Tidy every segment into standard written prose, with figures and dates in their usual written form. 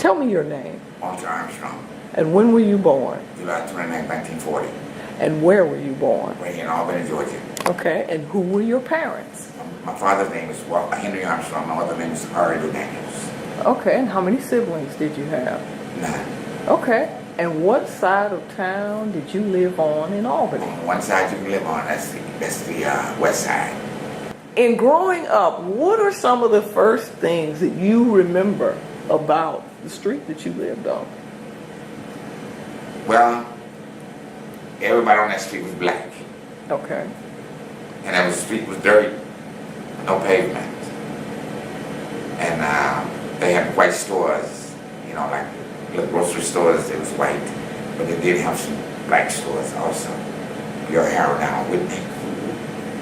Tell me your name. Armstrong. And when were you born? July 29, 1940. And where were you born? Right here in Albany, Georgia. Okay, and who were your parents? My father's name is Henry Armstrong. My mother's name is Harry Daniels. Okay, and how many siblings did you have? 9. Okay, and what side of town did you live on in Albany? On one side you can live on, that's the west side. In growing up, what are some of the first things that you remember about the street that you lived on? Well, everybody on that street was black. Okay. And that street was dirty, no pavement. And they had white stores, you know, like little grocery stores, it was white. But they did have some black stores also. Your Harrow down Whitney,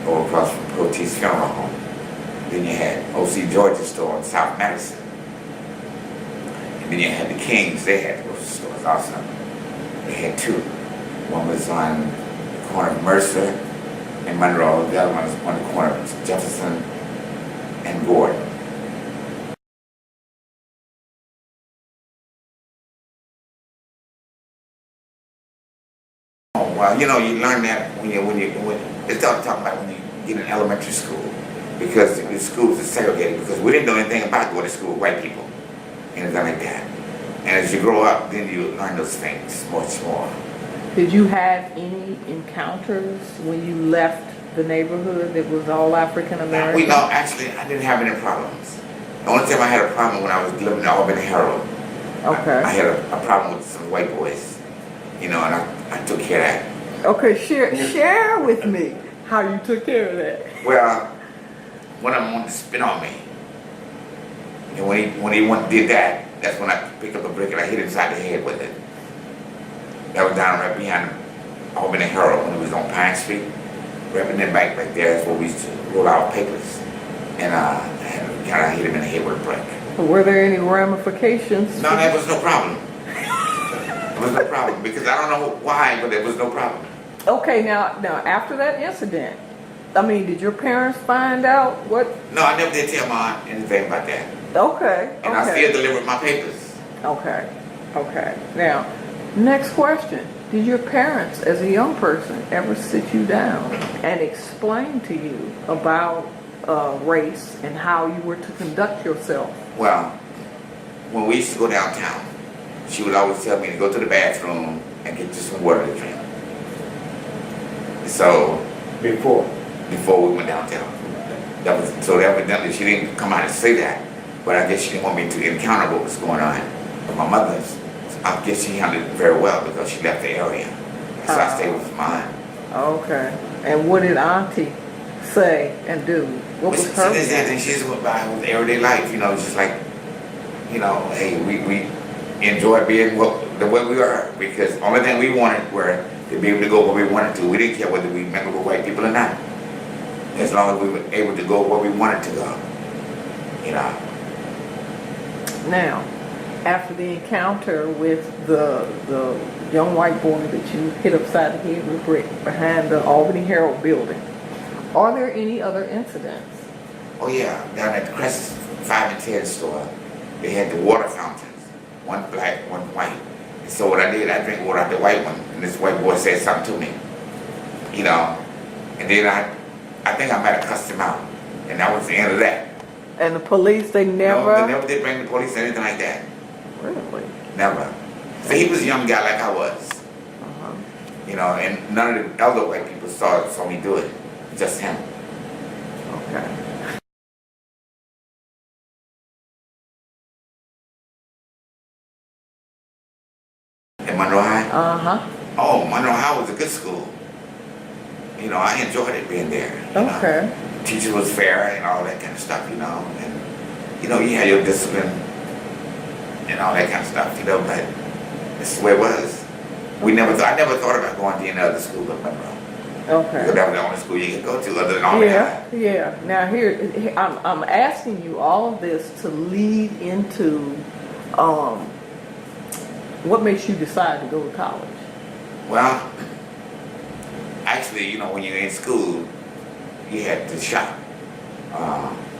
over across from Protease Funeral Home. Then you had O.C. George's store in South Madison. And then you had the Kings, they had grocery stores also. They had 2. One was on the corner of Mercer and Monroe. The other one was on the corner of Jefferson and Gordon. Oh, well, you know, you learn that when it's talking about when you get in elementary school, because the schools are segregated, because we didn't know anything about going to school with white people, anything like that. And as you grow up, then you learn those things much more. Did you have any encounters when you left the neighborhood that was all African American? No, actually, I didn't have any problems. The only time I had a problem when I was living in Albany Herald. Okay. I had a problem with some white boys, you know, and I took care of that. Okay, share with me how you took care of that. Well, one of them wanted to spit on me. And when he did that, that's when I picked up a brick and I hit him inside the head with it. That was down right behind Albany Herald when it was on Pine Street. Right in the back right there, that's where we used to roll our papers. And I hit him in the head with a brick. Were there any ramifications? No, that was no problem. There was no problem, because I don't know why, but there was no problem. Okay, now after that incident, I mean, did your parents find out what? No, I never did tell Mom anything about that. Okay. And I still delivered my papers. Okay. Now, next question. Did your parents, as a young person, ever sit you down and explain to you about race and how you were to conduct yourself? Well, when we used to go downtown, she would always tell me to go to the bathroom and get you some water to drink. So, before we went downtown. So evidently she didn't come out and say that, but I guess she didn't want me to encounter what was going on. But my mother, I guess she handled it very well because she left the area. So I stayed with mine. Okay. And what did Auntie say and do? What was her? She just went by with everyday life, you know, just like, you know, hey, we enjoy being the way we are, because the only thing we wanted were to be able to go where we wanted to. We didn't care whether we met with white people or not, as long as we were able to go where we wanted to go, you know. Now, after the encounter with the young white boy that you hit upside the head with a brick behind the Albany Herald building, are there any other incidents? Oh yeah, down at the Crest 5 and 10 store, they had the water fountains, one black, one white. And so what I did, I drank water out the white one, and this white boy said something to me, you know, and then I think I might have cussed him out, and that was the end of that. And the police, they never? No, they never did bring the police or anything like that. Really? Never. So he was a young guy like I was. You know, and none of the elder white people saw me do it. Just him. Okay. At Monroe High? Oh, Monroe High was a good school. You know, I enjoyed it being there. Okay. Teacher was fair and all that kind of stuff, you know. And, you know, you had your discipline and all that kind of stuff, you know, but this is where it was. I never thought about going to any other school but Monroe. Okay. Because that was the only school you could go to other than Albany High. Yeah. Now here, I'm asking you all of this to lead into what makes you decide to go to college? Well, actually, you know, when you're in school, you had to shop.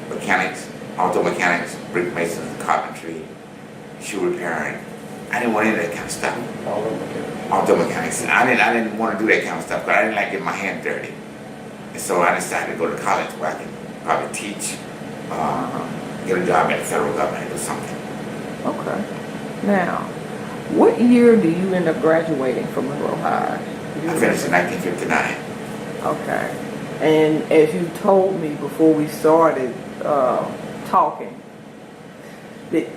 Mechanics, auto mechanics, brick masons, carpentry, shoe repairing. I didn't want any of that kind of stuff. Auto mechanics. Auto mechanics. And I didn't want to do that kind of stuff, but I didn't like getting my hand dirty. And so I decided to go to college where I can probably teach, get a job at the federal government or something. Okay. Now, what year do you end up graduating from Monroe High? I finished in 1959. Okay. And as you told me before we started talking, that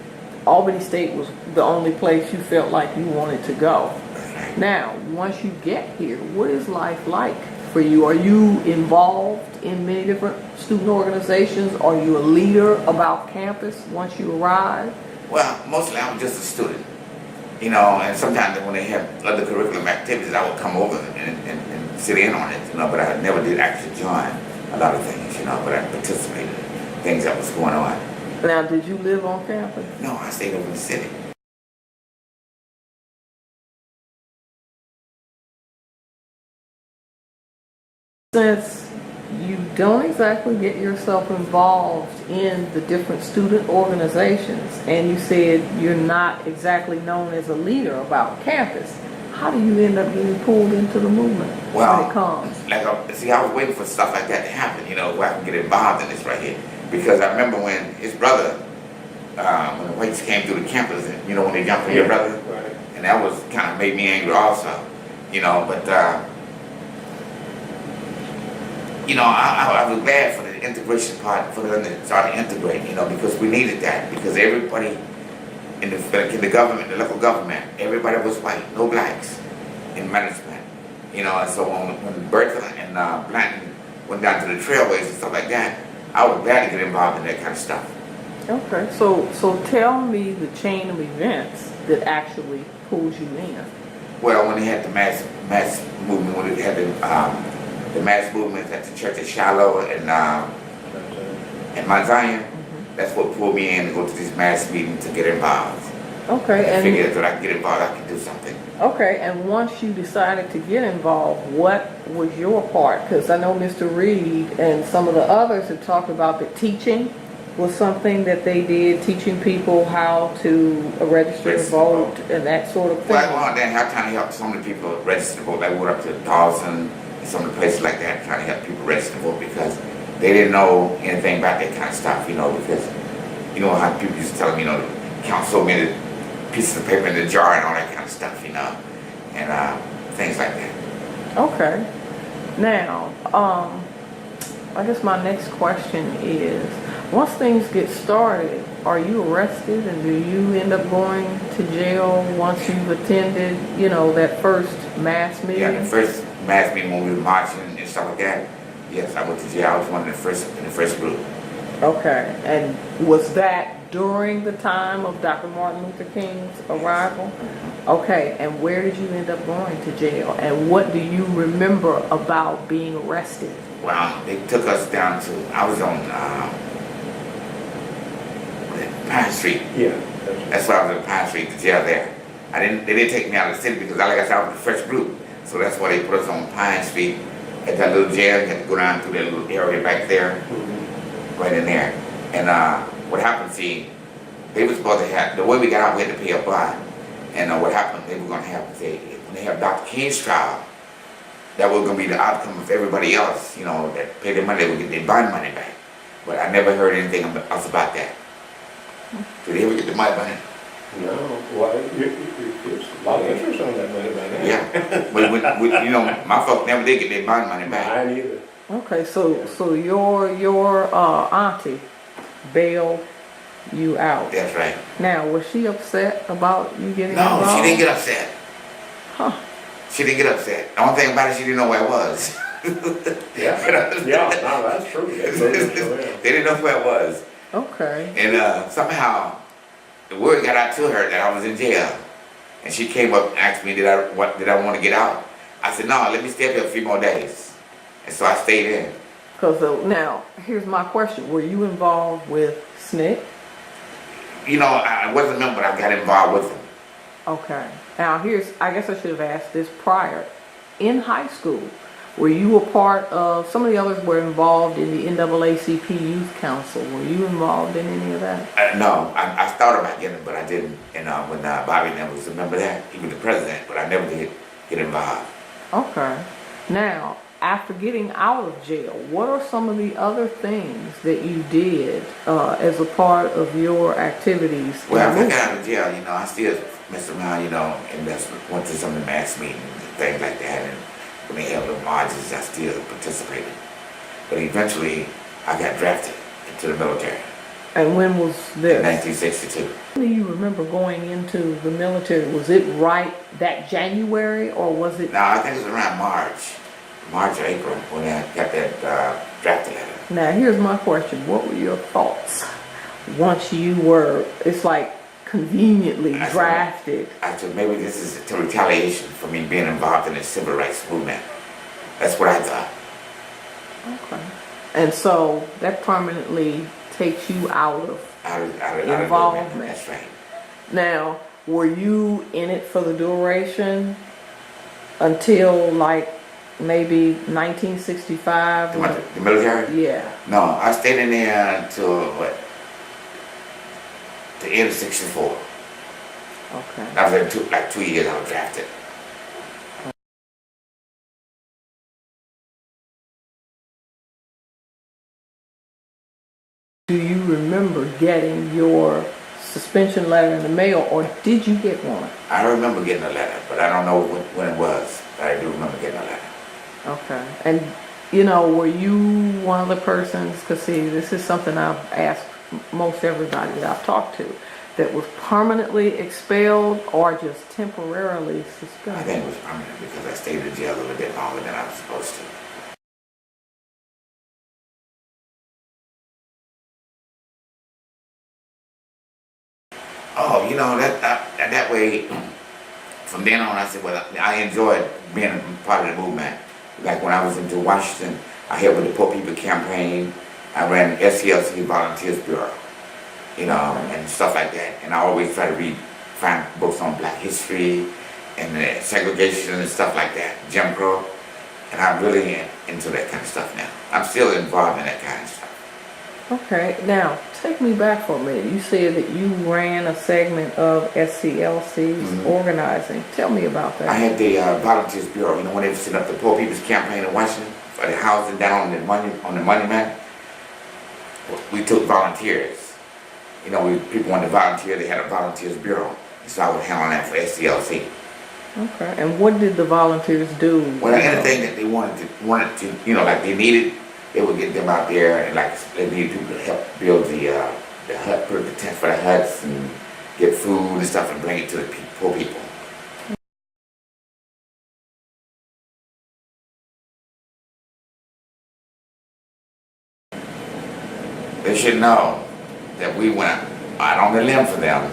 Albany State was the only place you felt like you wanted to go. Now, once you get here, what is life like for you? Are you involved in many different student organizations? Are you a leader about campus once you arrive? Well, mostly I'm just a student, you know, and sometimes when they have other curriculum activities, I would come over and sit in on it, you know, but I never did actually join a lot of things, you know, but I participated in things that was going on. Now, did you live on campus? No, I stayed over in the city. Since you don't exactly get yourself involved in the different student organizations, and you said you're not exactly known as a leader about campus, how do you end up getting pulled into the movement when it comes? See, I was waiting for stuff like that to happen, you know, where I can get involved in this right here. Because I remember when his brother, when the whites came through the campus, and, you know, when they jumped on your brother, Right. and that was kind of made me angry also, you know, but, you know, I was glad for the integration part, for them to start to integrate, you know, because we needed that, because everybody in the government, the local government, everybody was white, no blacks in management, you know, and so when Bertha and Blanton went down to the trailways and stuff like that, I was glad to get involved in that kind of stuff. Okay, so tell me the chain of events that actually pulls you in. Well, when they had the mass movement, when they had the mass movement at the church at Shiloh and Mount Zion, that's what pulled me in to go to these mass meetings to get involved. Okay, I figured that I could get involved, I could do something. Okay, and once you decided to get involved, what was your part? Because I know Mr. Reed and some of the others have talked about that teaching was something that they did, teaching people how to register to vote and that sort of thing. Well, then I kind of helped some of the people register to vote. I went up to Dawson and some of the places like that, trying to help people register to vote because they didn't know anything about that kind of stuff, you know, because you know how people used to tell them, you know, to count so many pieces of paper in the jar and all that kind of stuff, you know, and things like that. Okay. Now, I guess my next question is, once things get started, are you arrested and do you end up going to jail once you've attended, you know, that first mass meeting? Yeah, the first mass meeting when we were marching and stuff like that, yes, I went to jail. I was one of the first in the first group. Okay, and was that during the time of Dr. Martin Luther King's arrival? Okay, and where did you end up going to jail? And what do you remember about being arrested? Well, they took us down to, I was on Pine Street. Yeah. That's why I was on Pine Street, the jail there. They didn't take me out of the city because, like I said, I was the first group. So that's why they put us on Pine Street at that little jail. You had to go down through that little area back there, right in there. And what happened, see, they were supposed to have, the way we got out, we had to pay a bond. And what happened, they were going to have, when they have Dr. King's trial, that was going to be the outcome of everybody else, you know, that paid their money, they would get their bond money back. But I never heard anything else about that. Did they ever get the money back? No. Well, there's a lot of interest on that money by now. Yeah. But you know, my folks never did get their bond money back. I neither. Okay, so your auntie bailed you out. That's right. Now, was she upset about you getting No, involved? she didn't get upset. Huh. She didn't get upset. The only thing about it, she didn't know where I was. Yeah. Yeah, no, that's true. That's true. They didn't know where I was. Okay. And somehow, the word got out to her that I was in jail. And she came up and asked me, did I want to get out? I said, no, let me stay up here a few more days. And so I stayed in. Because now, here's my question. Were you involved with SNCC? You know, I wasn't a member, but I got involved with them. Okay. Now, I guess I should have asked this prior. In high school, Were you a part of, some of the others were involved in the NAACP Youth Council. Were you involved in any of that? No, I thought about getting it, but I didn't. And when Bobby never was a member there, he was the president, but I never did get involved. Okay. Now, after getting out of jail, what are some of the other things that you did as a part of your activities? Well, after I got out of jail, I still messed around, and went to some of the mass meetings and things like that. And when they held the marches, I still participated. But eventually, I got drafted into the military. And when was this? In 1962. When do you remember going into the military? Was it right that January, or was it? No, I think it was around March or April when I got that drafted letter. Now, here's my question. What were your thoughts once you were, it's like, conveniently drafted? I said, maybe this is a retaliation for me being involved in the civil rights movement. That's what I thought. Okay. And so that permanently takes you out of involvement. Out of that's right. Now, were you in it for the duration until like maybe 1965? The military? Yeah. No, I stayed in there until what? The end of '64. Okay. I was in like 2 years. I was drafted. Do you remember getting your suspension letter in the mail, or did you get one? I remember getting a letter, but I don't know when it was. But I do remember getting a letter. Okay. And were you one of the persons, because see, this is something I've asked most everybody that I've talked to, that was permanently expelled or just temporarily suspended? I think it was permanent because I stayed in jail a little bit longer than I was supposed to. Oh, that way, from then on, I said, well, I enjoyed being a part of the movement. Like when I was into Washington, I helped with the Poor People campaign. I ran SCLC Volunteers Bureau, and stuff like that. And I always try to find books on Black history and segregation and stuff like that, Jim Crow. And I'm really into that kind of stuff now. I'm still involved in that kind of stuff. Okay, now take me back for a minute. You said that you ran a segment of SCLC's organizing. Tell me about that. I had the Volunteers Bureau. When they set up the Poor People's Campaign in Washington for the housing down on the monument, we took volunteers. People wanted to volunteer. They had a Volunteers Bureau, so I was handling that for SCLC. Okay, and what did the volunteers do? Well, anything that they wanted to, like they needed. They would get them out there, and like they needed people to help build the hut, put the tent for the huts, and get food and stuff, and bring it to the poor people. They should know that we went out on the limb for them,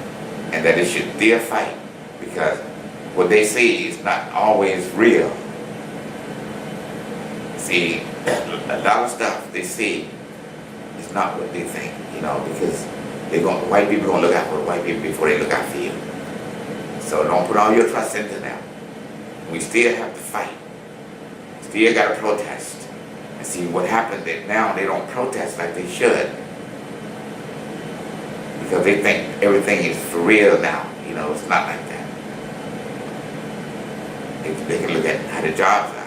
and that it should still fight, because what they see is not always real. See, a lot of stuff they see is not what they think, because white people gonna look out for the white people before they look out for you. So don't put all your trust into them. We still have to fight. Still gotta protest. And see what happened that now they don't protest like they should. Because they think everything is for real now. It's not like that. They can look at how the jobs are.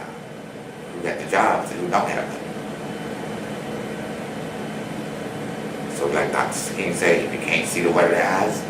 Who got the jobs and who don't have them. So like Dr. King said, if you can't see the white of their eyes,